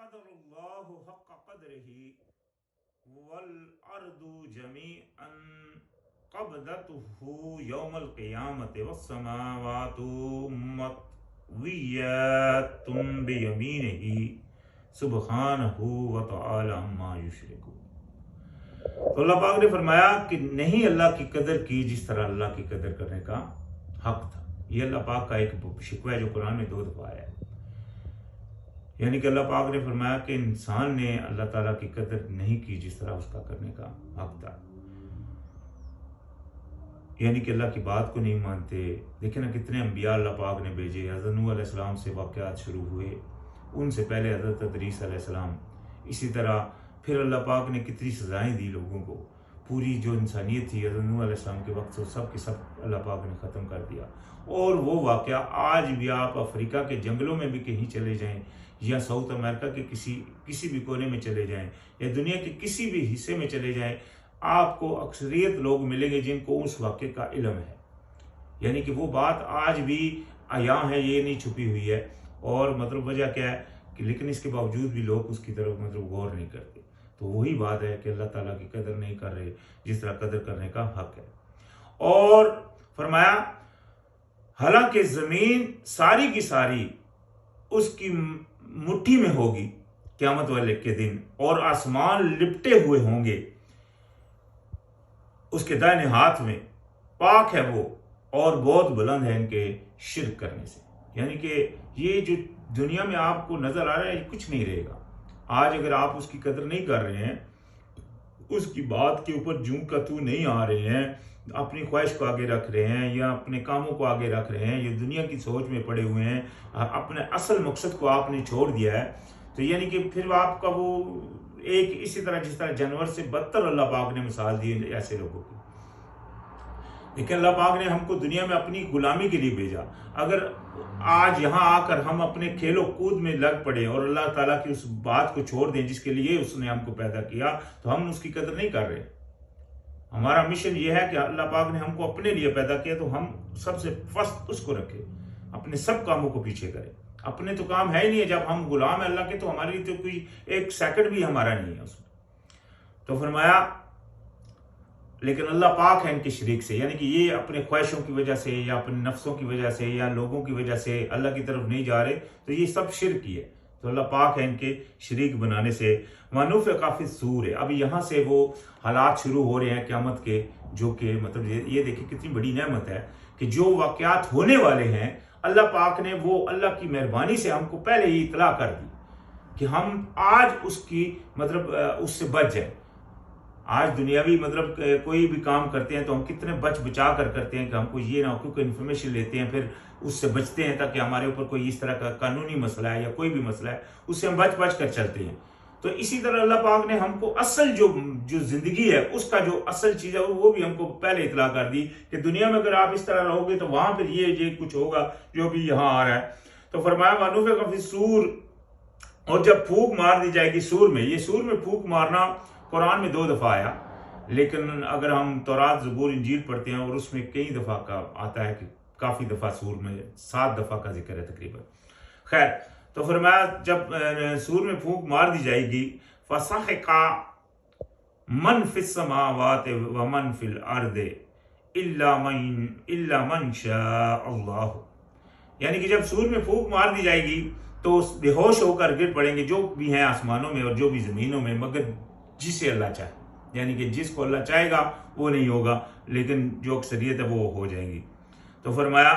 قدر اللہ حق قدرہ والارض جمیعا قبضته یوم القیامت والسماوات مطویات بیمینہ سبحانہ وتعالی عما یشرکون۔ تو اللہ پاک نے فرمایا کہ نہیں اللہ کی قدر کی جس طرح اللہ کی قدر کرنے کا حق تھا۔ یہ اللہ پاک کا ایک شکوہ ہے جو قرآن میں 2 دفعہ آیا ہے، یعنی کہ اللہ پاک نے فرمایا کہ انسان نے اللہ تعالیٰ کی قدر نہیں کی جس طرح اس کا کرنے کا حق تھا، یعنی کہ اللہ کی بات کو نہیں مانتے۔ دیکھیں نا کتنے انبیاء اللہ پاک نے بھیجے، حضرت نوح علیہ السلام سے واقعات شروع ہوئے، ان سے پہلے حضرت ادریس علیہ السلام، اسی طرح پھر اللہ پاک نے کتنی سزائیں دی لوگوں کو، پوری جو انسانیت تھی حضرت نوح علیہ السلام کے وقت سے سب کے سب اللہ پاک نے ختم کر دیا۔ اور وہ واقعہ آج بھی آپ افریقہ کے جنگلوں میں بھی کہیں چلے جائیں یا ساؤتھ امریکہ کے کسی بھی کونے میں چلے جائیں یا دنیا کے کسی بھی حصے میں چلے جائیں، آپ کو اکثریت لوگ ملیں گے جن کو اس واقعے کا علم ہے، یعنی کہ وہ بات آج بھی عیاں ہے، یہ نہیں چھپی ہوئی ہے۔ اور مطلب وجہ کیا ہے کہ لیکن اس کے باوجود بھی لوگ اس کی طرف مطلب غور نہیں کرتے۔ تو وہی بات ہے کہ اللہ تعالیٰ کی قدر نہیں کر رہے جس طرح قدر کرنے کا حق ہے۔ اور فرمایا حالانکہ زمین ساری کی ساری اس کی مٹھی میں ہوگی قیامت والے کے دن، اور آسمان لپٹے ہوئے ہوں گے اس کے دائیں ہاتھ میں، پاک ہے وہ اور بہت بلند ہے ان کے شرک کرنے سے۔ یعنی کہ یہ جو دنیا میں آپ کو نظر آ رہا ہے یہ کچھ نہیں رہے گا۔ آج اگر آپ اس کی قدر نہیں کر رہے ہیں، اس کی بات کے اوپر جوں کا تو نہیں آ رہے ہیں، اپنی خواہش کو آگے رکھ رہے ہیں یا اپنے کاموں کو آگے رکھ رہے ہیں، یہ دنیا کی سوچ میں پڑے ہوئے ہیں، اپنے اصل مقصد کو آپ نے چھوڑ دیا ہے، تو یعنی کہ پھر آپ کا وہ ایک اسی طرح جس طرح جانور سے بدتر اللہ پاک نے مثال دی ایسے لوگوں کی۔ لیکن اللہ پاک نے ہم کو دنیا میں اپنی غلامی کے لیے بھیجا۔ اگر آج یہاں آ کر ہم اپنے کھیل و کود میں لگ پڑے اور اللہ تعالیٰ کی اس بات کو چھوڑ دیں جس کے لیے اس نے ہم کو پیدا کیا، تو ہم اس کی قدر نہیں کر رہے۔ ہمارا مشن یہ ہے کہ اللہ پاک نے ہم کو اپنے لیے پیدا کیا تو ہم سب سے فرسٹ اس کو رکھے، اپنے سب کاموں کو پیچھے کرے۔ اپنے تو کام ہے ہی نہیں ہے، جب ہم غلام ہیں اللہ کے تو ہمارے لیے تو کوئی ایک سیکنڈ بھی ہمارا نہیں ہے اس میں۔ تو فرمایا لیکن اللہ پاک ہے ان کے شریک سے، یعنی کہ یہ اپنے خواہشوں کی وجہ سے یا اپنے نفسوں کی وجہ سے یا لوگوں کی وجہ سے اللہ کی طرف نہیں جا رہے، تو یہ سب شرک ہی ہے۔ تو اللہ پاک ہے ان کے شریک بنانے سے۔ وَنُفِخَ فِي الصُّورِ، اب یہاں سے وہ حالات شروع ہو رہے ہیں قیامت کے، جو کہ مطلب یہ دیکھیں کتنی بڑی نعمت ہے کہ جو واقعات ہونے والے ہیں اللہ پاک نے وہ اللہ کی مہربانی سے ہم کو پہلے ہی اطلاع کر دی کہ ہم آج اس کی مطلب اس سے بچ جائیں۔ آج دنیاوی مطلب کوئی بھی کام کرتے ہیں تو ہم کتنے بچا کر کرتے ہیں کہ ہم کو یہ نہ ہو، کیونکہ انفارمیشن لیتے ہیں پھر اس سے بچتے ہیں تاکہ ہمارے اوپر کوئی اس طرح کا قانونی مسئلہ ہے یا کوئی بھی مسئلہ ہے اس سے ہم بچ کر چلتے ہیں۔ تو اسی طرح اللہ پاک نے ہم کو اصل جو زندگی ہے اس کا جو اصل چیز ہے وہ بھی ہم کو پہلے اطلاع کر دی کہ دنیا میں اگر آپ اس طرح رہو گے تو وہاں پھر یہ کچھ ہوگا جو بھی یہاں آ رہا ہے۔ تو فرمایا وَنُفِخَ فِي الصُّورِ، اور جب پھونک مار دی جائے گی سور میں۔ یہ سور میں پھونک مارنا قرآن میں 2 دفعہ آیا، لیکن اگر ہم تورات زبور انجیل پڑھتے ہیں اور اس میں کئی دفعہ کا آتا ہے کہ کافی دفعہ سور میں 7 دفعہ کا ذکر ہے تقریباً۔ خیر، تو فرمایا جب سور میں پھونک مار دی جائے گی فَصَحِقَ مَنْ فِي السَّمَاوَاتِ وَمَنْ فِي الْأَرْضِ إِلَّا مَنْ شَاءَ اللَّهُ، یعنی کہ جب سور میں پھونک مار دی جائے گی تو بے ہوش ہو کر گر پڑیں گے جو بھی ہیں آسمانوں میں اور جو بھی زمینوں میں، مگر جسے اللہ چاہے، یعنی کہ جس کو اللہ چاہے گا وہ نہیں ہوگا، لیکن جو اکثریت ہے وہ ہو جائیں گی۔ تو فرمایا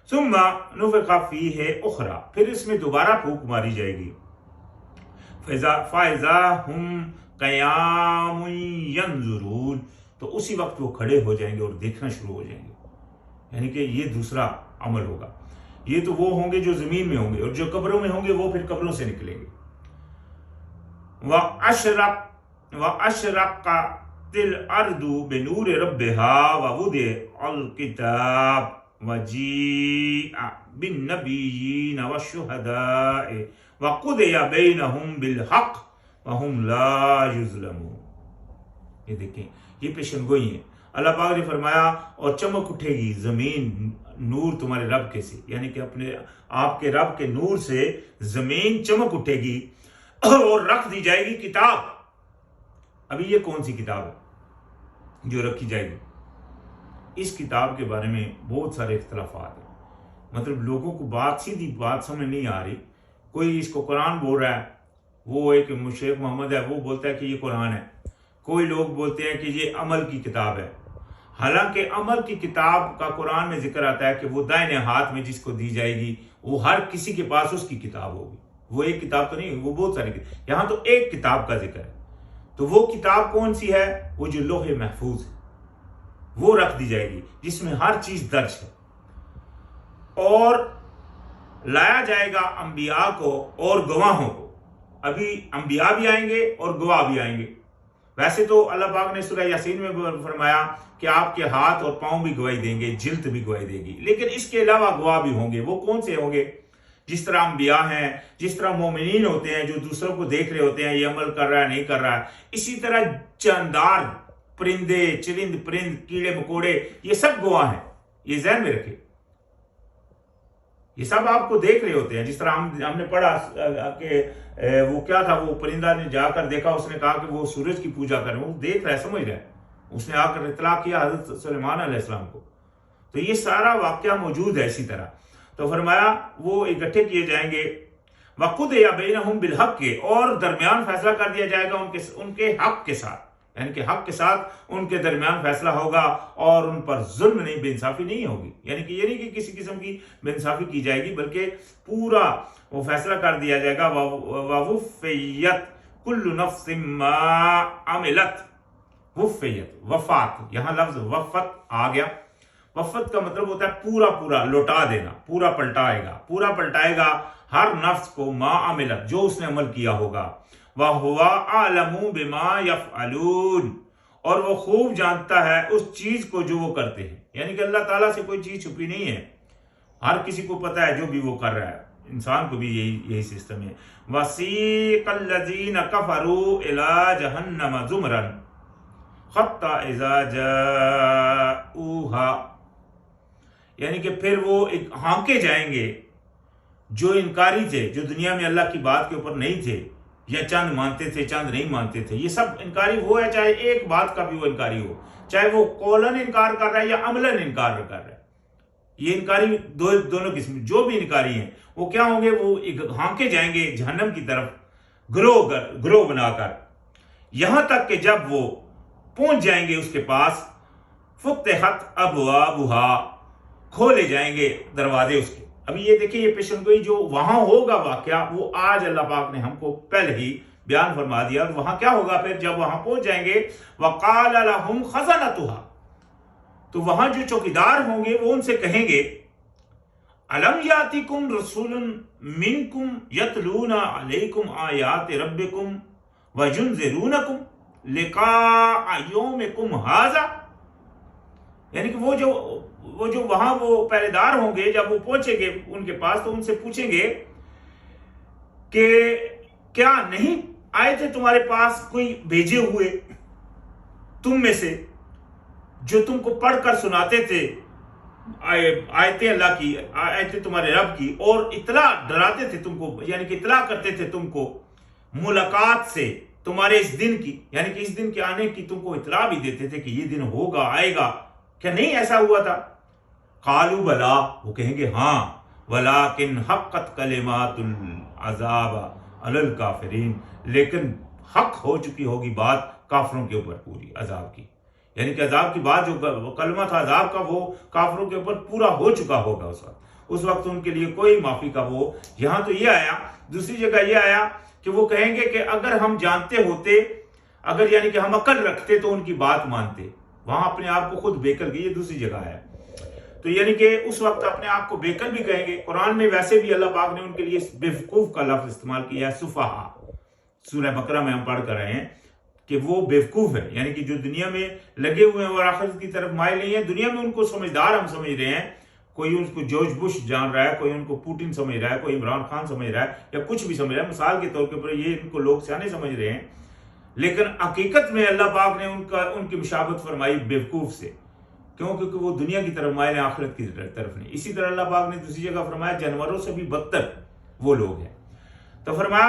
ثُمَّ نُفِخَ فِيهِ أُخْرَى، پھر اس میں دوبارہ پھونک ماری جائے گی۔ فَإِذَا هُمْ قِيَامٌ يَنْظُرُونَ، تو اسی وقت وہ کھڑے ہو جائیں گے اور دیکھنا شروع ہو جائیں گے، یعنی کہ یہ دوسرا عمل ہوگا۔ یہ تو وہ ہوں گے جو زمین میں ہوں گے، اور جو قبروں میں ہوں گے وہ پھر قبروں سے نکلیں گے۔ وَأَشْرَقَتِ الْأَرْضُ بِنُورِ رَبِّهَا وَوُضِعَ الْكِتَابُ وَجِيءَ بِالنَّبِيِّينَ وَالشُّهَدَاءِ وَقُضِيَ بَيْنَهُمْ بِالْحَقِّ وَهُمْ لَا يُظْلَمُونَ۔ یہ دیکھیں یہ پیشن گوئی ہے۔ اللہ پاک نے فرمایا اور چمک اٹھے گی زمین نور تمہارے رب کے سے، یعنی کہ اپنے آپ کے رب کے نور سے زمین چمک اٹھے گی، اور رکھ دی جائے گی کتاب. ابھی یہ کون سی کتاب ہے جو رکھی جائے گی؟ اس کتاب کے بارے میں بہت سارے اختلافات ہیں. مطلب لوگوں کو سیدھی بات سمجھ نہیں آ رہی. کوئی اس کو قرآن بول رہا ہے، وہ ایک شیخ محمد ہے، وہ بولتا ہے کہ یہ قرآن ہے. کوئی لوگ بولتے ہیں کہ یہ عمل کی کتاب ہے. حالانکہ عمل کی کتاب کا قرآن میں ذکر آتا ہے کہ وہ دائنے ہاتھ میں جس کو دی جائے گی وہ ہر کسی کے پاس اس کی کتاب ہوگی. وہ ایک کتاب تو نہیں، وہ بہت ساری کتاب. یہاں تو ایک کتاب کا ذکر ہے. تو وہ کتاب کون سی ہے؟ وہ جو لوح محفوظ ہے وہ رکھ دی جائے گی، جس میں ہر چیز درج ہے. اور لایا جائے گا انبیاء کو اور گواہوں کو. ابھی انبیاء بھی آئیں گے اور گواہ بھی آئیں گے. ویسے تو اللہ پاک نے سورہ یاسین میں فرمایا کہ آپ کے ہاتھ اور پاؤں بھی گواہی دیں گے، جلد بھی گواہی دے گی. لیکن اس کے علاوہ گواہ بھی ہوں گے. وہ کون سے ہوں گے؟ جس طرح انبیاء ہیں، جس طرح مومنین ہوتے ہیں جو دوسروں کو دیکھ رہے ہوتے ہیں یہ عمل کر رہا ہے نہیں کر رہا ہے، اسی طرح جاندار، پرندے، چرند پرند، کیڑے مکوڑے، یہ سب گواہ ہیں. یہ ذہن میں رکھے، یہ سب آپ کو دیکھ رہے ہوتے ہیں. جس طرح ہم نے پڑھا کہ وہ کیا تھا، وہ پرندہ نے جا کر دیکھا، اس نے کہا کہ وہ سورج کی پوجا کریں. وہ دیکھ رہا ہے، سمجھ رہا ہے. اس نے آ کر اطلاع کیا حضرت سلیمان علیہ السلام کو. تو یہ سارا واقعہ موجود ہے. اسی طرح تو فرمایا وہ اکٹھے کیے جائیں گے. وَقُضِیَ بَیْنَهُم بِالْحَقِّ، اور درمیان فیصلہ کر دیا جائے گا ان کے حق کے ساتھ. یعنی کہ حق کے ساتھ ان کے درمیان فیصلہ ہوگا اور ان پر ظلم نہیں، بے انصافی نہیں ہوگی. یعنی کہ یہ نہیں کہ کسی قسم کی بے انصافی کی جائے گی، بلکہ پورا وہ فیصلہ کر دیا جائے گا. وَوُفِّیَتْ كُلُّ نَفْسٍ مَّا عَمِلَتْ. وفیت، وفات، یہاں لفظ وفت آ گیا. وفت کا مطلب ہوتا ہے پورا پورا لوٹا دینا، پورا پلٹائے گا ہر نفس کو ما عملت، جو اس نے عمل کیا ہوگا. وَهُوَ أَعْلَمُ بِمَا يَفْعَلُونَ، اور وہ خوب جانتا ہے اس چیز کو جو وہ کرتے ہیں. یعنی کہ اللہ تعالیٰ سے کوئی چیز چھپی نہیں ہے، ہر کسی کو پتہ ہے جو بھی وہ کر رہا ہے. انسان کو بھی یہی سسٹم ہے. وَسِيقَ الَّذِينَ كَفَرُوا إِلَىٰ جَهَنَّمَ زُمْرًا حَتَّىٰ إِذَا جَاءُوهَا، یعنی کہ پھر وہ ہانکے جائیں گے جو انکاری تھے، جو دنیا میں اللہ کی بات کے اوپر نہیں تھے، یا چند مانتے تھے چند نہیں مانتے تھے. یہ سب انکاری وہ ہے، چاہے ایک بات کا بھی وہ انکاری ہو، چاہے وہ قولاً انکار کر رہا ہے یا عملاً انکار کر رہا ہے. یہ انکاری دونوں قسم، جو بھی انکاری ہیں وہ کیا ہوں گے؟ وہ ہانکے جائیں گے جہنم کی طرف گروہ بنا کر، یہاں تک کہ جب وہ پہنچ جائیں گے اس کے پاس، فتحت ابوابها، کھولے جائیں گے دروازے اس کے. ابھی یہ دیکھیں، یہ پیشن گوئی جو وہاں ہوگا واقعہ، وہ آج اللہ پاک نے ہم کو پہلے ہی بیان فرما دیا. اور وہاں کیا ہوگا پھر جب وہاں پہنچ جائیں گے؟ وقال لهم خزنتها، تو وہاں جو چوکیدار ہوں گے وہ ان سے کہیں گے الم یاتکم رسول منکم یتلون علیکم آیات ربکم وینذرونکم لقاء یومکم ھذا. یعنی کہ وہ جو وہاں وہ پہرے دار ہوں گے، جب وہ پہنچیں گے ان کے پاس تو ان سے پوچھیں گے کہ کیا نہیں آئے تھے تمہارے پاس کوئی بھیجے ہوئے تم میں سے جو تم کو پڑھ کر سناتے تھے آیتیں اللہ کی، آیتیں تمہارے رب کی، اور اطلاع ڈراتے تھے تم کو، یعنی کہ اطلاع کرتے تھے تم کو ملاقات سے تمہارے اس دن کی، یعنی کہ اس دن کے آنے کی تم کو اطلاع بھی دیتے تھے کہ یہ دن ہوگا، آئے گا. کیا نہیں ایسا ہوا تھا؟ قالوا بلا، وہ کہیں گے ہاں، ولیکن حقت کلمات العذاب علی الکافرین، لیکن حق ہو چکی ہوگی بات کافروں کے اوپر پوری عذاب کی. یعنی کہ عذاب کی بات جو کلمہ تھا عذاب کا، وہ کافروں کے اوپر پورا ہو چکا ہوگا اس وقت ان کے لیے کوئی معافی کا وہ. یہاں تو یہ آیا. دوسری جگہ یہ آیا کہ وہ کہیں گے کہ اگر ہم جانتے ہوتے، اگر یعنی کہ ہم عقل رکھتے تو ان کی بات مانتے. وہاں اپنے آپ کو خود بیکل کی، یہ دوسری جگہ ہے. تو یعنی کہ اس وقت اپنے آپ کو بیکل بھی کہیں گے. قرآن میں ویسے بھی اللہ پاک نے ان کے لیے بیوقوف کا لفظ استعمال کیا ہے، سفہا. سورہ بقرہ میں ہم پڑھ کر رہے ہیں کہ وہ بیوقوف ہے، یعنی کہ جو دنیا میں لگے ہوئے ہیں اور آخرت کی طرف مائل نہیں ہے. دنیا میں ان کو سمجھدار ہم سمجھ رہے ہیں، کوئی ان کو جارج بش جان رہا ہے، کوئی ان کو پوٹن سمجھ رہا ہے، کوئی عمران خان سمجھ رہا ہے، یا کچھ بھی سمجھ رہا ہے. مثال کے طور کے اوپر یہ ان کو لوگ سیانے سمجھ رہے ہیں، لیکن حقیقت میں اللہ پاک نے ان کی مشابہت فرمائی بیوقوف سے، کیونکہ وہ دنیا کی طرف مائل ہیں، آخرت کی طرف نہیں. اسی طرح اللہ پاک نے دوسری جگہ فرمایا جانوروں سے بھی بدتر وہ لوگ ہیں. تو فرمایا